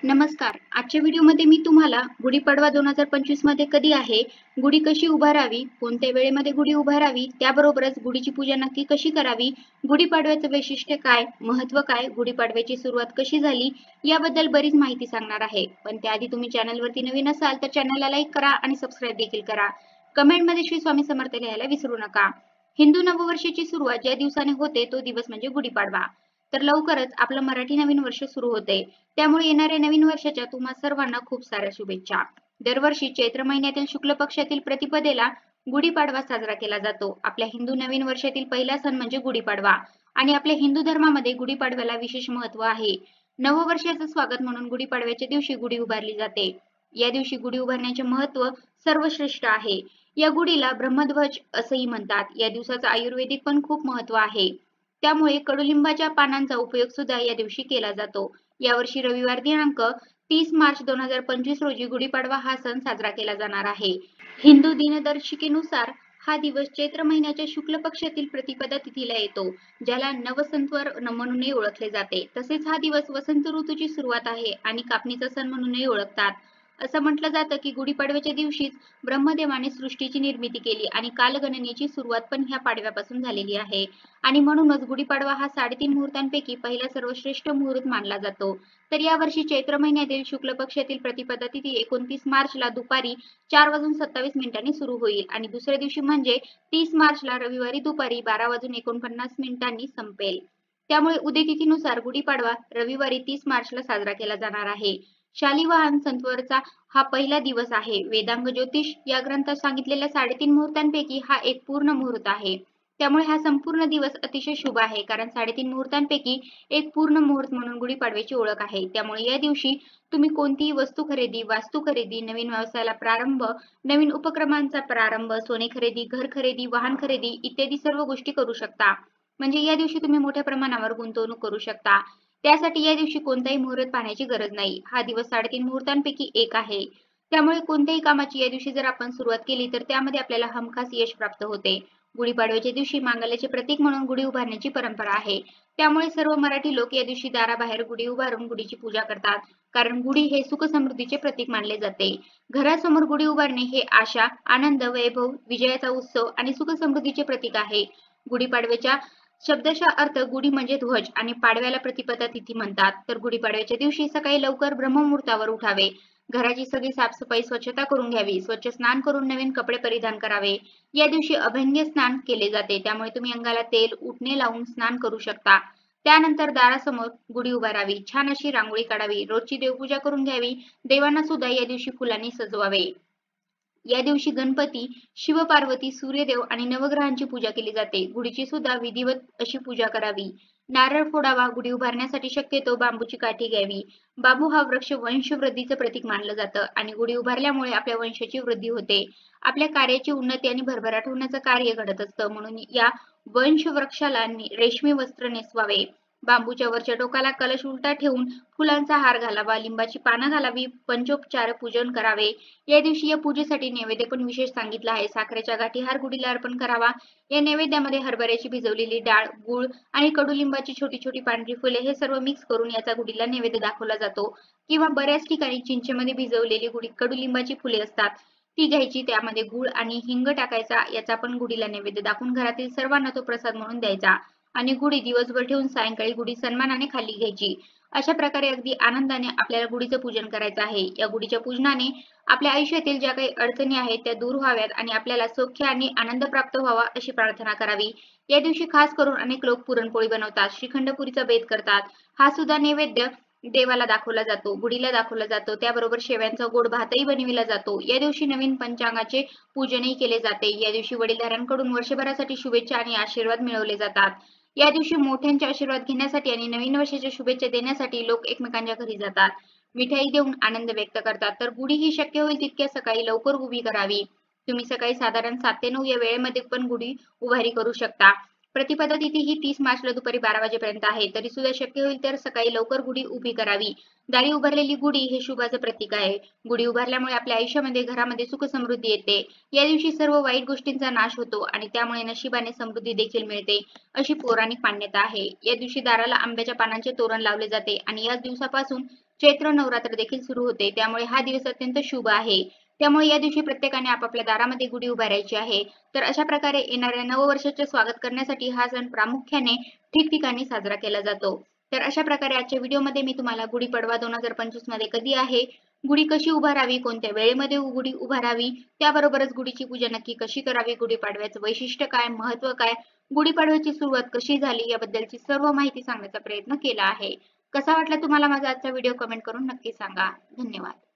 नमस्कार. आजच्या व्हिडिओमध्ये मी तुम्हाला गुढीपाडवा 2025 मध्ये कधी आहे, गुढी कशी उभारावी, कोणत्या वेळेमध्ये गुढी उभारावी, त्याबरोबरच गुढीची पूजा नक्की कशी करावी, गुढीपाडव्याचं वैशिष्ट्य काय, महत्त्व काय, गुढीपाडव्याची सुरुवात कशी झाली, याबद्दल बरीच माहिती सांगणार आहे. पण त्याआधी तुम्ही चॅनलवरती नवीन असाल तर चॅनलला लाईक करा आणि सबस्क्राईब देखील करा. कमेंटमध्ये श्री स्वामी समर्थ लिहायला विसरू नका. हिंदू नववर्षाची सुरुवात ज्या दिवसाने होते तो दिवस म्हणजे गुढीपाडवा. तर लवकरच आपलं मराठी नवीन वर्ष सुरू होते. त्यामुळे येणाऱ्या नवीन वर्षाच्या तुम्हा सर्वांना खूप साऱ्या शुभेच्छा. दरवर्षी चैत्र महिन्यातील शुक्ल पक्षातील प्रतिपदेला गुढीपाडवा साजरा केला जातो. आपल्या हिंदू नवीन वर्षातील पहिला सण म्हणजे गुढीपाडवा आणि आपल्या हिंदू धर्मामध्ये गुढीपाडव्याला विशेष महत्त्व आहे. नववर्षाचं स्वागत म्हणून गुढीपाडव्याच्या दिवशी गुढी उभारली जाते. या दिवशी गुढी उभारण्याचे महत्त्व सर्वश्रेष्ठ आहे. या गुढीला ब्रह्मध्वज असंही म्हणतात. या दिवसाचं आयुर्वेदिक पण खूप महत्त्व आहे. त्यामुळे कडुलिंबाच्या पानांचा उपयोग सुद्धा या दिवशी केला जातो. यावर्षी रविवार दिनांक 30 मार्च 2025 रोजी गुढीपाडवा हा सण साजरा केला जाणार आहे. हिंदू दिनदर्शिकेनुसार हा दिवस चैत्र महिन्याच्या शुक्ल पक्षातील प्रतिपदा तिथीला येतो, ज्याला नवसंवत्सर म्हणूनही ओळखले जाते. तसेच हा दिवस वसंत ऋतूची सुरुवात आहे आणि कापणीचा सण म्हणूनही ओळखतात. असं म्हटलं जातं की गुढीपाडव्याच्या दिवशीच ब्रह्मदेवाने सृष्टीची निर्मिती केली आणि कालगणनेची सुरुवात पण ह्या पाडव्यापासून झालेली आहे. आणि म्हणूनच गुढीपाडवा हा 3.5 मुहूर्तांपैकी पहिला सर्वश्रेष्ठ मुहूर्त मानला जातो. तर यावर्षी चैत्र महिन्यातील शुक्ल पक्षातील प्रतिपदा तिथी 29 मार्चला दुपारी 4:27 सुरू होईल आणि दुसऱ्या दिवशी म्हणजे 30 मार्चला रविवारी दुपारी 12:49 संपेल. त्यामुळे उदय तिथीनुसार गुढीपाडवा रविवारी 30 मार्चला साजरा केला जाणार आहे. शालिवाहन संवत्सराचा हा पहिला दिवस आहे. वेदांग ज्योतिष या ग्रंथात सांगितलेल्या 3.5 मुहूर्तांपैकी हा एक पूर्ण मुहूर्त आहे. त्यामुळे हा संपूर्ण दिवस अतिशय शुभ आहे, कारण 3.5 मुहूर्तांपैकी एक पूर्ण मुहूर्त म्हणून गुढीपाडव्याची ओळख आहे. त्यामुळे या दिवशी तुम्ही कोणतीही वस्तू खरेदी, वास्तू खरेदी, नवीन व्यवसायाला प्रारंभ, नवीन उपक्रमांचा प्रारंभ, सोने खरेदी, घर खरेदी, वाहन खरेदी इत्यादी सर्व गोष्टी करू शकता. म्हणजे या दिवशी तुम्ही मोठ्या प्रमाणावर गुंतवणूक करू शकता. त्यासाठी या दिवशी कोणताही मुहूर्त पाहण्याची गरज नाही. हा दिवस 3.5 मुहूर्तांपैकी एक आहे. त्यामुळे कोणत्याही कामाची या दिवशी जर आपण सुरुवात केली तर त्यामध्ये आपल्याला हमखास यश प्राप्त होते. गुढीपाडव्याच्या दिवशी मांगल्याचे प्रतीक म्हणून गुढी उभारण्याची परंपरा आहे. त्यामुळे सर्व मराठी लोक या दिवशी दाराबाहेर गुढी उभारून गुढीची पूजा करतात, कारण गुढी हे सुख समृद्धीचे प्रतीक मानले जाते. घरासमोर गुढी उभारणे हे आशा, आनंद, वैभव, विजयाचा उत्सव आणि सुख समृद्धीचे प्रतीक आहे. गुढीपाडव्याच्या शब्दशः अर्थ गुढी म्हणजे ध्वज आणि पाडव्याला प्रतिपदा तिथी म्हणतात. तर गुढीपाडव्याच्या दिवशी सकाळी लवकर ब्रह्ममुहूर्तावर उठावे. घराची सगळी साफसफाई, स्वच्छता करून घ्यावी. स्वच्छ स्नान करून नवीन कपडे परिधान करावे. या दिवशी अभ्यंग स्नान केले जाते. त्यामुळे तुम्ही अंगाला तेल, उटणे लावून स्नान करू शकता. त्यानंतर दारासमोर गुढी उभारावी. छान अशी रांगोळी काढावी. रोजची देवपूजा करून घ्यावी. देवांना सुद्धा या दिवशी फुलांनी सजवावे. या दिवशी गणपती, शिव पार्वती, सूर्यदेव आणि नवग्रहांची पूजा केली जाते. गुढीची सुद्धा विधिवत अशी पूजा करावी. नारळ फोडावा. गुढी उभारण्यासाठी शक्यतो बांबूची काठी घ्यावी. बांबू हा वृक्ष वंशवृद्धीचं प्रतीक मानलं जातं आणि गुढी उभारल्यामुळे आपल्या वंशाची वृद्धी होते. आपल्या कार्याची उन्नती आणि भरभराट होण्याचं कार्य घडत असतं. म्हणून या वंशवृक्षाला रेशमी वस्त्र नेसवावे. बांबूच्या वरच्या टोकाला कलश उलटा ठेवून फुलांचा हार घालावा. लिंबाची पानं घालावी. पंचोपचार पूजन करावे. या दिवशी या पूजेसाठी नैवेद्य पण विशेष सांगितला आहे. साखरेच्या गाठी हार गुढीला अर्पण करावा. या नैवेद्यामध्ये हरभऱ्याची भिजवलेली डाळ, गूळ आणि कडुलिंबाची छोटी छोटी पांढरी फुले हे सर्व मिक्स करून याचा गुढीला नैवेद्य दाखवला जातो. किंवा बऱ्याच ठिकाणी चिंचेमध्ये भिजवलेली कडुलिंबाची फुले असतात, ती घ्यायची. त्यामध्ये गूळ आणि हिंग टाकायचा. याचा पण गुढीला नैवेद्य दाखवून घरातील सर्वांना तो प्रसाद म्हणून द्यायचा आणि गुढी दिवसभर ठेवून सायंकाळी गुढी सन्मानाने खाली घ्यायची. अशा प्रकारे अगदी आनंदाने आपल्याला गुढीचं पूजन करायचं आहे. या गुढीच्या पूजनाने आपल्या आयुष्यातील ज्या काही अडचणी आहेत त्या दूर व्हाव्यात आणि आपल्याला सौख्य आणि आनंद प्राप्त व्हावा अशी प्रार्थना करावी. या दिवशी खास करून अनेक लोक पुरणपोळी बनवतात, श्रीखंडपुरीचा बेत करतात. हा सुद्धा नैवेद्य देवाला दाखवला जातो, गुढीला दाखवला जातो. त्याबरोबर शेवयांचा गोड भातही बनविला जातो. या दिवशी नवीन पंचांगाचे पूजनही केले जाते. या दिवशी वडीलधाऱ्यांकडून वर्षभरासाठी शुभेच्छा आणि आशीर्वाद मिळवले जातात. या दिवशी मोठ्यांचे आशीर्वाद घेण्यासाठी आणि नवीन वर्षाच्या शुभेच्छा देण्यासाठी लोक एकमेकांच्या घरी जातात. मिठाई देऊन आनंद व्यक्त करतात. तर गुढी ही शक्य होईल तितक्या सकाळी लवकर उभी करावी. तुम्ही सकाळी साधारण 7 ते 9 या वेळेमध्ये पण गुढी उभारी करू शकता. प्रतिपदा तिथी ही 30 मार्चला दुपारी 12 वाजेपर्यंत आहे. तरी सुद्धा शक्य होईल तर सकाळी लवकर गुढी उभी करावी. दारी उभारलेली गुढी हे शुभाचं प्रतीक आहे. गुढी उभारल्यामुळे आपल्या आयुष्यामध्ये, घरामध्ये सुख समृद्धी येते. या दिवशी सर्व वाईट गोष्टींचा नाश होतो आणि त्यामुळे नशिबाने समृद्धी देखील मिळते, अशी पौराणिक मान्यता आहे. या दिवशी दाराला आंब्याच्या पानांचे तोरण लावले जाते आणि याच दिवसापासून चैत्र नवरात्र देखील सुरू होते, त्यामुळे हा दिवस अत्यंत शुभ आहे. त्यामुळे या दिवशी प्रत्येकाने आपापल्या दारामध्ये गुढी उभारायची आहे. तर अशा प्रकारे येणाऱ्या नववर्षाचे स्वागत करण्यासाठी हा सण प्रामुख्याने ठिकठिकाणी साजरा केला जातो. तर अशा प्रकारे आजच्या व्हिडिओमध्ये मी तुम्हाला गुढीपाडवा 2025 मध्ये कधी आहे, गुढी कशी उभारावी, कोणत्या वेळेमध्ये गुढी उभारावी, त्याबरोबरच गुढीची पूजा नक्की कशी करावी, गुढीपाडव्याचं वैशिष्ट्य काय, महत्त्व काय, गुढीपाडव्याची सुरुवात कशी झाली याबद्दलची सर्व माहिती सांगण्याचा प्रयत्न केला आहे. कसा वाटला तुम्हाला माझा आजचा व्हिडिओ कमेंट करून नक्की सांगा. धन्यवाद.